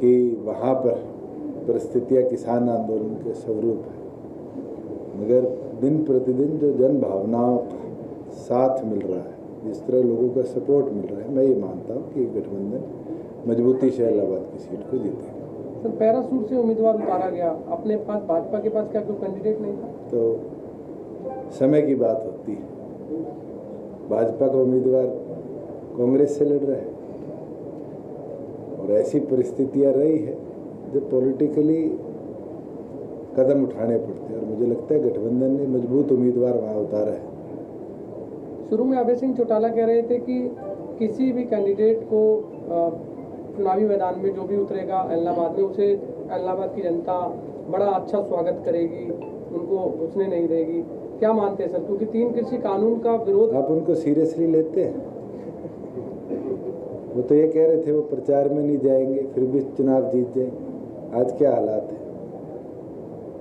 कि वहाँ पर परिस्थितियाँ किसान आंदोलन के स्वरूप है। मगर दिन प्रतिदिन जो जन भावनाओं का साथ मिल रहा है, जिस तरह लोगों का सपोर्ट मिल रहा है, मैं ये मानता हूँ कि गठबंधन मजबूती से इलाहाबाद की सीट को जीतेगा। सर, पैरासूट से उम्मीदवार उतारा गया, अपने पास भाजपा के पास क्या कोई कैंडिडेट नहीं था? तो समय की बात होती है। भाजपा का उम्मीदवार कांग्रेस से लड़ रहा है और ऐसी परिस्थितियाँ रही है जब पॉलिटिकली कदम उठाने पड़ते हैं और मुझे लगता है गठबंधन ने मजबूत उम्मीदवार वहाँ उतारा है। शुरू में अभय सिंह चौटाला कह रहे थे कि किसी भी कैंडिडेट को चुनावी मैदान में जो भी उतरेगा इलाहाबाद में, उसे इलाहाबाद की जनता बड़ा अच्छा स्वागत करेगी, उनको घुसने नहीं देगी। क्या मानते हैं सर, क्योंकि 3 कृषि कानून का विरोध? आप उनको सीरियसली लेते हैं? वो तो ये कह रहे थे वो प्रचार में नहीं जाएंगे फिर भी चुनाव जीत जाएंगे। आज क्या हालात है?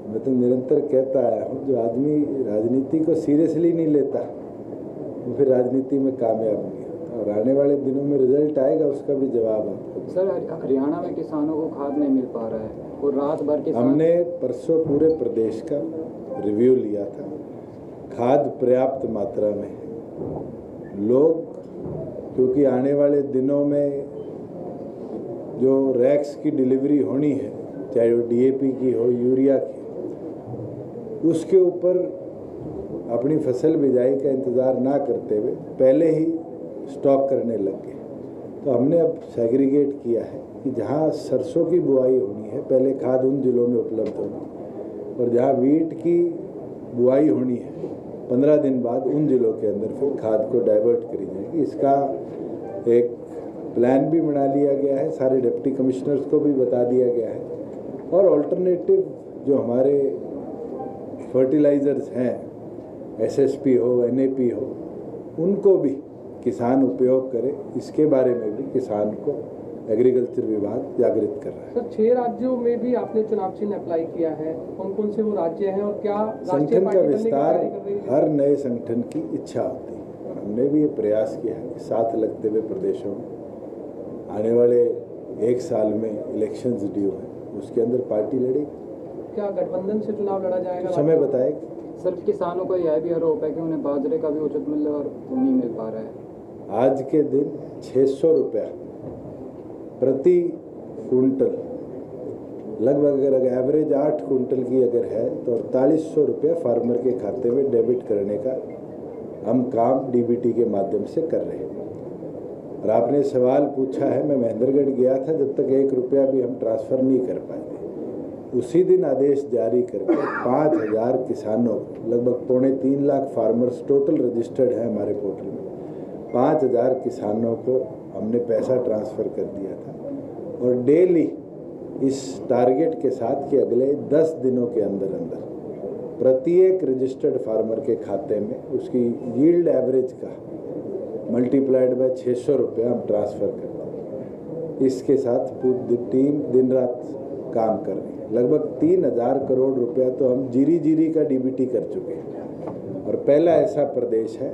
मैं तो निरंतर कहता आया हूँ, जो आदमी राजनीति को सीरियसली नहीं लेता वो फिर राजनीति में कामयाब नहीं होता और आने वाले दिनों में रिजल्ट आएगा, उसका भी जवाब आपको। सर, हरियाणा में किसानों को खाद नहीं मिल पा रहा है और रात भर किसान... हमने परसों पूरे प्रदेश का रिव्यू लिया था, खाद पर्याप्त मात्रा में है। लोग क्योंकि आने वाले दिनों में जो रैक्स की डिलीवरी होनी है, चाहे वो डीएपी की हो, यूरिया की, उसके ऊपर अपनी फसल बिजाई का इंतज़ार ना करते हुए पहले ही स्टॉक करने लग गए। तो हमने अब सेग्रीगेट किया है कि जहाँ सरसों की बुआई होनी है पहले खाद उन जिलों में उपलब्ध होगी और जहाँ वीट की बुआई होनी है 15 दिन बाद उन जिलों के अंदर फिर खाद को डाइवर्ट करी जाएगी। इसका एक प्लान भी बना लिया गया है, सारे डिप्टी कमिश्नर्स को भी बता दिया गया है और ऑल्टरनेटिव जो हमारे फर्टिलाइज़र्स हैं एसएसपी हो, एनएपी हो, उनको भी किसान उपयोग करे, इसके बारे में भी किसान को एग्रीकल्चर विभाग जागृत कर रहा है। सर 6 राज्यों में भी आपने चुनाव चिन्ह अप्लाई किया है, कौन कौन से वो राज्य हैं और क्या राष्ट्रीय संगठन का पार्टी बनने की विस्तार तैयारी कर रही है? हर नए संगठन की इच्छा होती है और हमने भी ये प्रयास किया है कि साथ लगते हुए प्रदेशों में आने वाले 1 साल में इलेक्शंस ड्यू है, उसके अंदर पार्टी लड़ेगी। क्या गठबंधन से चुनाव लड़ा जाएगा? समय बताएगा। सर किसानों का यह भी आरोप है कि उन्हें बाजरे का भी उचित मूल्य और नहीं मिल पा रहा है। आज के दिन 600 रुपया प्रति कुंटल, लगभग अगर एवरेज 8 कुंटल की अगर है तो 4800 रुपया फार्मर के खाते में डेबिट करने का हम काम डीबीटी के माध्यम से कर रहे हैं। और आपने सवाल पूछा है, मैं महेंद्रगढ़ गया था, जब तक 1 रुपया भी हम ट्रांसफ़र नहीं कर पाए थे, उसी दिन आदेश जारी करके 5000 किसानों, लगभग 3.25 लाख फार्मर्स टोटल रजिस्टर्ड है हमारे पोर्टल में, 5000 किसानों को हमने पैसा ट्रांसफ़र कर दिया था। और डेली इस टारगेट के साथ कि अगले 10 दिनों के अंदर अंदर प्रत्येक रजिस्टर्ड फार्मर के खाते में उसकी यील्ड एवरेज का मल्टीप्लाइड बाय 600 रुपया हम ट्रांसफ़र करते हैं। इसके साथ पूरी टीम दिन रात काम कर रही है। लगभग 3000 करोड़ रुपया तो हम जीरी का डीबीटी कर चुके हैं और पहला ऐसा प्रदेश है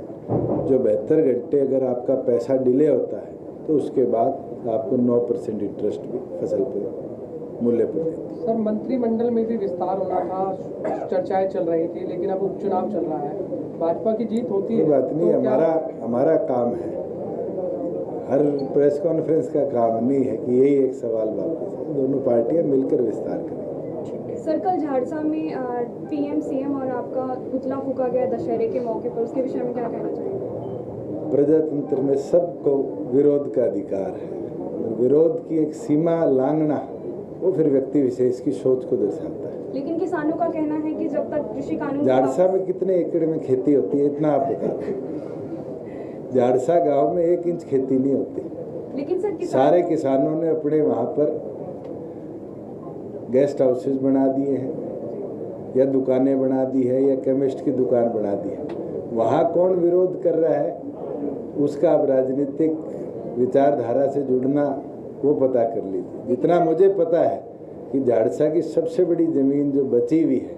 जो 72 घंटे अगर आपका पैसा डिले होता है तो उसके बाद आपको 9% इंटरेस्ट भी फसल पर मूल्य पर देते हैं। सर मंत्रिमंडल में भी विस्तार होना था, चर्चाएं चल रही थी, लेकिन अब उपचुनाव चल रहा है, भाजपा की जीत होती है? बात नहीं, तो हमारा काम है, हर प्रेस कॉन्फ्रेंस का काम नहीं है कि यही एक सवाल वापस है, दोनों पार्टियां मिलकर विस्तार करें। सर कल झाड़सा में पीएम सीएम और आपका पुतला फूका गया दशहरे के मौके पर, उसके विषय में क्या कहना चाहेंगे? प्रजातंत्र में सबको विरोध का अधिकार है, विरोध की एक सीमा लांघना वो फिर व्यक्ति विशेष की सोच को दर्शाता है। लेकिन किसानों का कहना है कि जब तक कृषि कानून झाड़सा में कितने एकड़ में खेती होती है इतना आप बता दें। झाड़सा गांव में 1 इंच खेती नहीं होती, लेकिन सर सारे किसानों ने अपने वहाँ पर गेस्ट हाउसेज बना दिए हैं या दुकानें बना दी है या केमिस्ट की दुकान बना दी है। वहाँ कौन विरोध कर रहा है उसका आप राजनीतिक विचारधारा से जुड़ना वो पता कर लीजिए। जितना मुझे पता है कि झाड़सा की सबसे बड़ी ज़मीन जो बची हुई है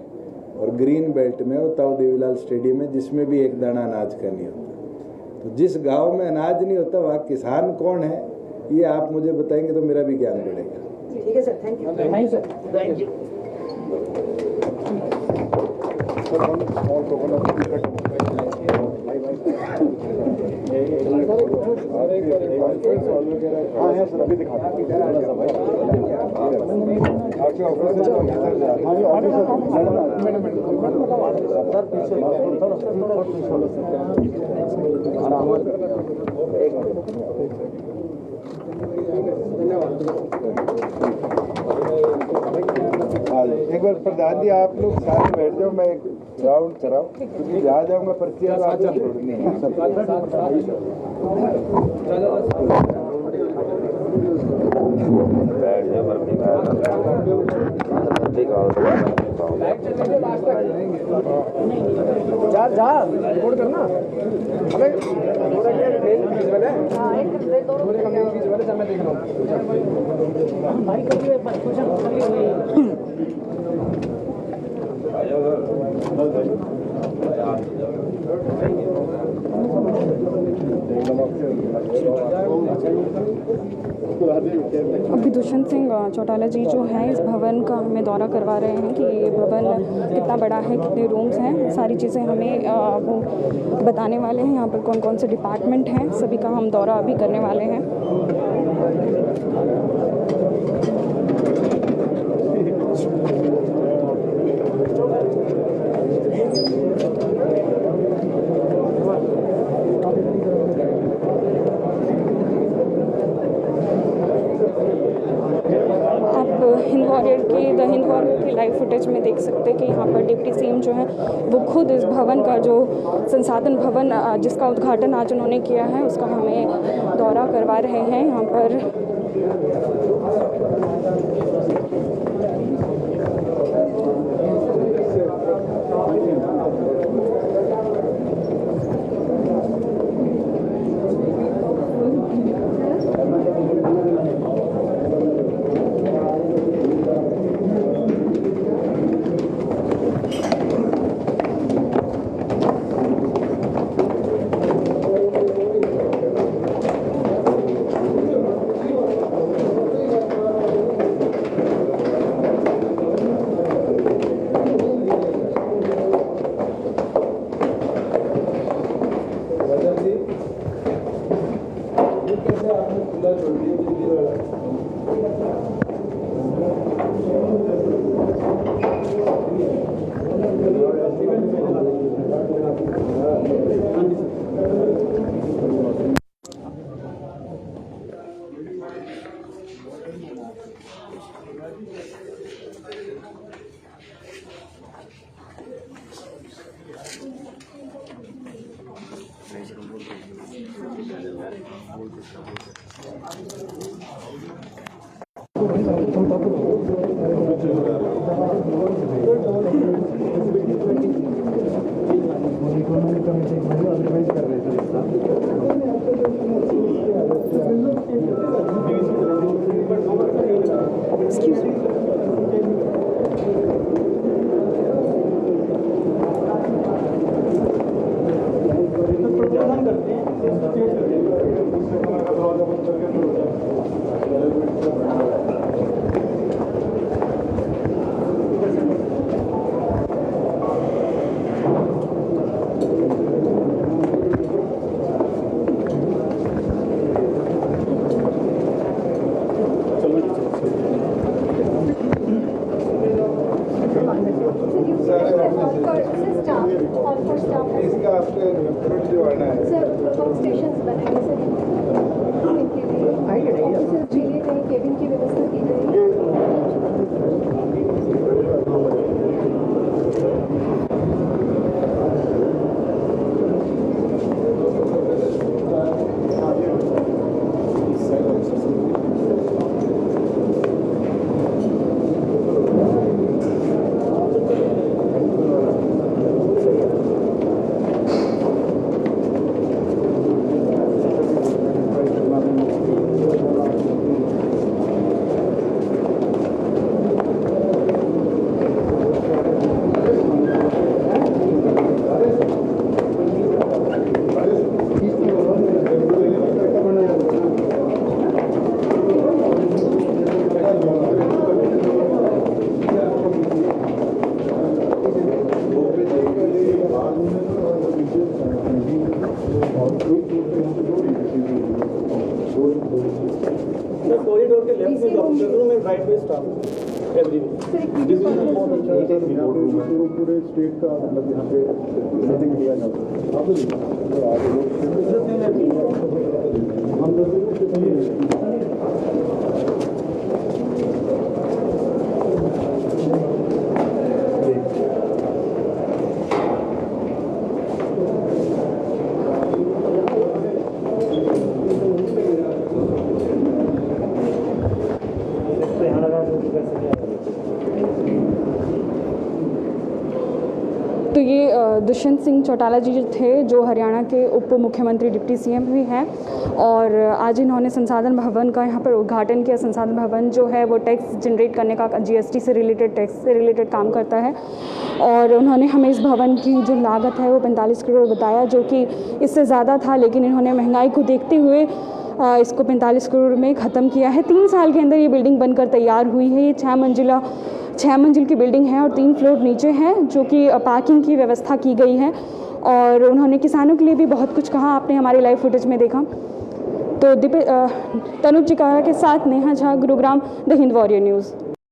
और ग्रीन बेल्ट में वो ताऊ देवीलाल स्टेडियम है, जिसमें भी एक दाना अनाज का नहीं होता। तो जिस गांव में अनाज नहीं होता वहाँ किसान कौन है ये आप मुझे बताएंगे तो मेरा भी ज्ञान बढ़ेगा। ठीक है sir, thank you. Thank you. हाँ है सर, अभी दिखाते हैं। आपके ऑफिस से हाँ जी ऑफिस सर पीछे एक बार प्रधान जी आप लोग साथ बैठ जाओ, मैं एक राउंड कराऊं क्योंकि जा जाऊंगा पर्ची छोड़नी है। जा रिपोर्ट करना हमें मैं देख रहा अभी दुष्यंत सिंह चौटाला जी जो हैं इस भवन का हमें दौरा करवा रहे हैं कि ये भवन कितना बड़ा है, कितने रूम्स हैं, सारी चीज़ें हमें वो बताने वाले हैं। यहाँ पर कौन कौन से डिपार्टमेंट हैं, सभी का हम दौरा अभी करने वाले हैं। हिंद वॉरियर की लाइव फुटेज में देख सकते हैं कि यहाँ पर डिप्टी सीएम जो है वो खुद इस भवन का जो संसाधन भवन जिसका उद्घाटन आज उन्होंने किया है उसका हमें दौरा करवा रहे हैं। यहाँ पर इसका आपके प्रिंट जो है ना सर स्टेशन बनाएंगे सर इनके लिए ऑफिसर्स के लिए कहीं केबिन की व्यवस्था की जाएगी। कॉरिडोर के लेफ्ट में ऑफिसर रूम में राइट में स्टाफ एवरी पूरे स्टेट का मतलब यहाँ पे मीटिंग किया जाता तो ये दुष्यंत सिंह चौटाला जी थे जो हरियाणा के उप मुख्यमंत्री डिप्टी सीएम भी हैं और आज इन्होंने संसाधन भवन का यहाँ पर उद्घाटन किया। संसाधन भवन जो है वो टैक्स जनरेट करने का जीएसटी से रिलेटेड टैक्स से रिलेटेड काम करता है और उन्होंने हमें इस भवन की जो लागत है वो 45 करोड़ बताया, जो कि इससे ज़्यादा था, लेकिन इन्होंने महंगाई को देखते हुए इसको 45 करोड़ में ख़त्म किया है। 3 साल के अंदर ये बिल्डिंग बनकर तैयार हुई है। ये 6 मंजिल की बिल्डिंग है और 3 फ्लोर नीचे हैं, जो कि पार्किंग की व्यवस्था की गई है और उन्होंने किसानों के लिए भी बहुत कुछ कहा, आपने हमारे लाइव फुटेज में देखा। तो तनुज चिकारा के साथ Neha Jha, Gurugram, the Hind warrior news.